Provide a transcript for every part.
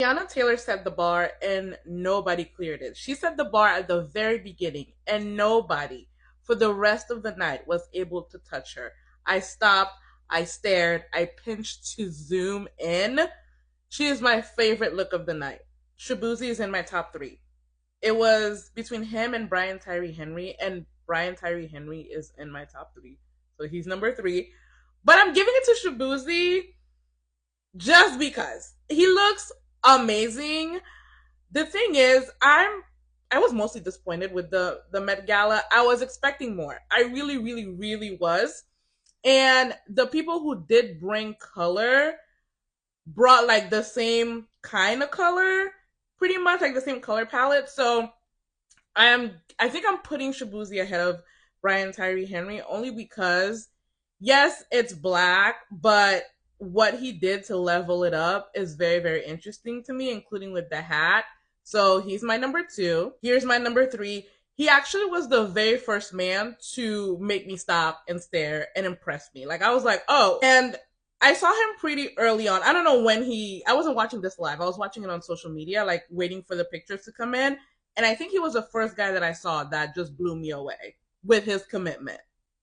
Tiana Taylor set the bar and nobody cleared it. She set the bar at the very beginning and nobody for the rest of the night was able to touch her. I stopped, I stared, I pinched to zoom in. She is my favorite look of the night. Shabuzi is in my top three. It was between him and Brian Tyree Henry, and Brian Tyree Henry is in my top three. So he's number three. But I'm giving it to Shabuzi just because he looks amazing. The thing is, I was mostly disappointed with the Met Gala. I was expecting more. I really, really, really was. And the people who did bring color brought like the same kind of color, pretty much like the same color palette. So I think I'm putting Shabuzi ahead of Brian Tyree Henry only because yes, it's black, but what he did to level it up is very, very interesting to me, including with the hat. So he's my number two. Here's my number three. He actually was the very first man to make me stop and stare and impress me. Like I was like, oh, and I saw him pretty early on. I don't know when I wasn't watching this live. I was watching it on social media, like waiting for the pictures to come in. And I think he was the first guy that I saw that just blew me away with his commitment.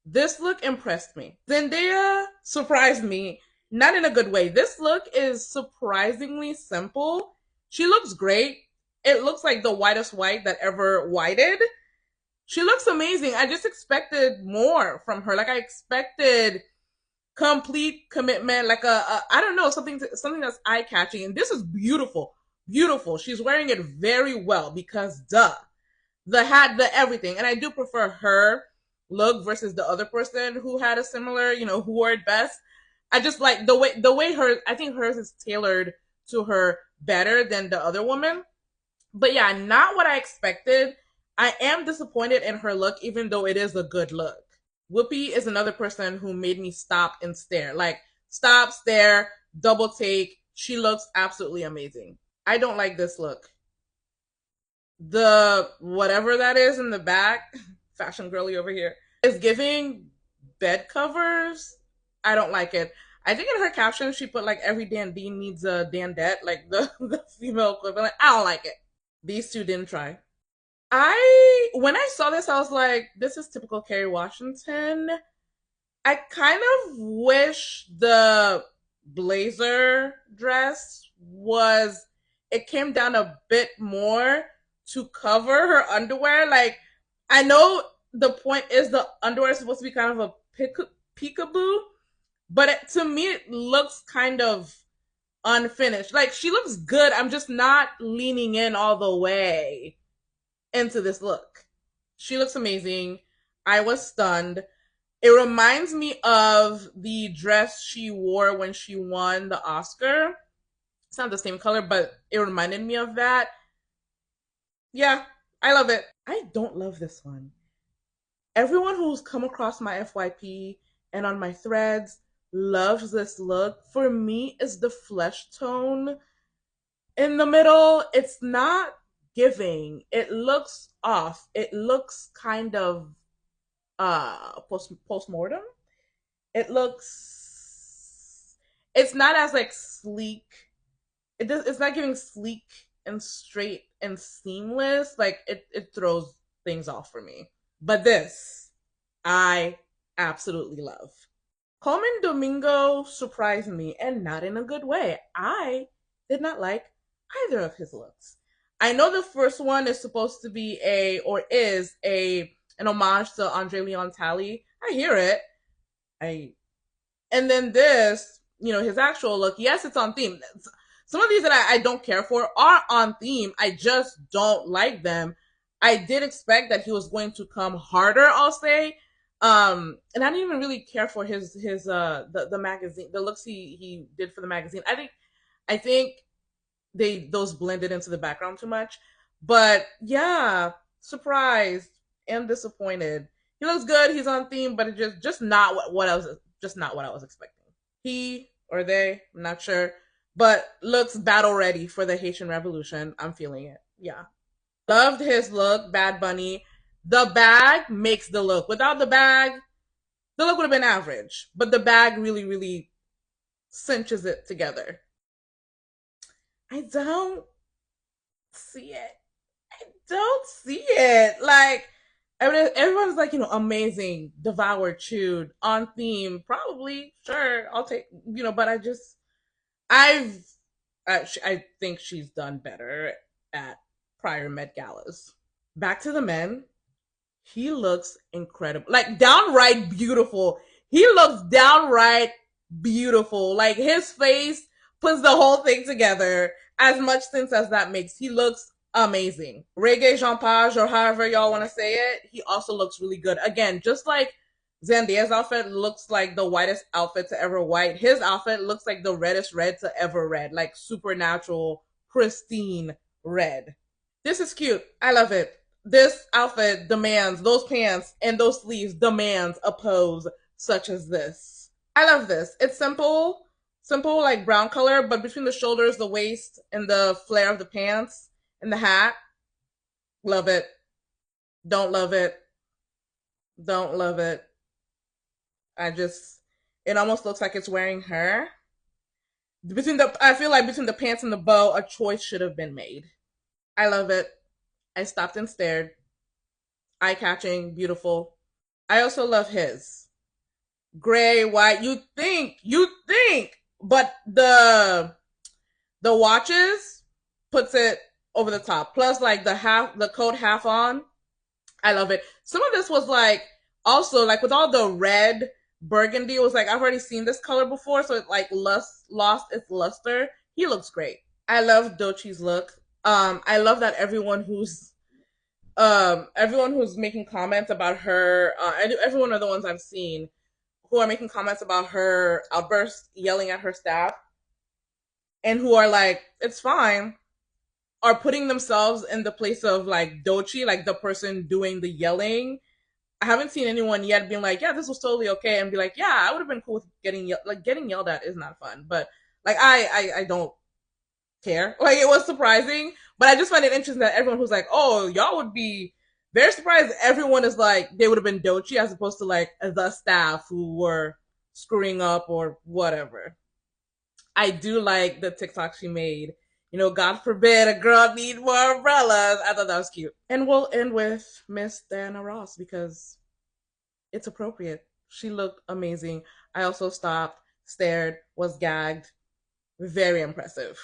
This look impressed me. Zendaya surprised me, not in a good way. This look is surprisingly simple. She looks great. It looks like the whitest white that ever whited. She looks amazing. I just expected more from her. Like I expected complete commitment, like I don't know, something that's eye catching. And this is beautiful, beautiful. She's wearing it very well because duh, the hat, the everything. And I do prefer her look versus the other person who had a similar, who wore it best. I just like the way I think hers is tailored to her better than the other woman. But yeah, not what I expected. I am disappointed in her look, even though it is a good look. Whoopi is another person who made me stop and stare. Like, stop, stare, double take. She looks absolutely amazing. I don't like this look. The whatever that is in the back, fashion girly over here, is giving bed covers. I don't like it. I think in her caption she put like every dandy needs a dandette, like the female equivalent. I don't like it. These two didn't try. When I saw this, I was like, this is typical Kerry Washington. I kind of wish the blazer dress it came down a bit more to cover her underwear. Like, I know the point is the underwear is supposed to be kind of a peekaboo, but to me, it looks kind of unfinished. Like, she looks good. I'm just not leaning in all the way into this look. She looks amazing. I was stunned. It reminds me of the dress she wore when she won the Oscar. It's not the same color, but it reminded me of that. Yeah, I love it. I don't love this one. Everyone who's come across my FYP and on my threads loves this look. For me, it's the flesh tone in the middle. It's not giving. It looks off. It looks kind of postmortem. It looks, it's not as like sleek. It's not giving sleek and straight and seamless. Like it throws things off for me. But this I absolutely love. Coleman Domingo surprised me, and not in a good way. I did not like either of his looks. I know the first one is supposed to be an homage to Andre Leon Talley. I hear it. And then this, his actual look, yes, it's on theme. Some of these that I don't care for are on theme. I just don't like them. I did expect that he was going to come harder, I'll say. And I didn't even really care for his the magazine, the looks he did for the magazine. I think those blended into the background too much. But yeah, surprised and disappointed. He looks good, he's on theme, but it's just not what I was just not what I was expecting. He or they, I'm not sure, but looks battle ready for the Haitian Revolution. I'm feeling it. Yeah. Loved his look, Bad Bunny. The bag makes the look. Without the look would have been average, but the bag really, really cinches it together. I don't see it. I don't see it. Like, I mean, everyone's like, amazing, devoured, chewed, on theme. Probably, sure, I'll take, but I've, I think she's done better at prior Met Galas. Back to the men. He looks incredible, like downright beautiful. He looks downright beautiful. Like his face puts the whole thing together. As much sense as that makes, he looks amazing. Reggae Jean Page, or however y'all want to say it, he also looks really good. Again, just like Zendaya's outfit looks like the whitest outfit to ever white, his outfit looks like the reddest red to ever red, like supernatural, pristine red. This is cute. I love it. This outfit demands, those pants and those sleeves demands a pose such as this. I love this. It's simple like brown color, but between the shoulders, the waist, and the flare of the pants and the hat, love it. Don't love it. Don't love it. I just, it almost looks like it's wearing her. I feel like between the pants and the bow, a choice should have been made. I love it. I stopped and stared. Eye catching, beautiful. I also love his gray, white. You think, but the watches puts it over the top. Plus, like the coat half on. I love it. Some of this was like also like with all the red burgundy. It was like I've already seen this color before, so it like lost its luster. He looks great. I love Dochi's look. I love that everyone who's making comments about her, everyone are the ones I've seen who are making comments about her outburst, yelling at her staff, and who are like, it's fine, are putting themselves in the place of like Dochi, like the person doing the yelling. I haven't seen anyone yet being like, yeah, this was totally okay, and be like, yeah, I would have been cool with getting yelled at is not fun, but like I don't care. Like it was surprising, but I just find it interesting that everyone who's like, "Oh, y'all would be very surprised." Everyone is like, they would have been Dochi as opposed to like the staff who were screwing up or whatever. I do like the TikTok she made. God forbid a girl need more umbrellas. I thought that was cute. And we'll end with Miss Diana Ross because it's appropriate. She looked amazing. I also stopped, stared, was gagged. Very impressive.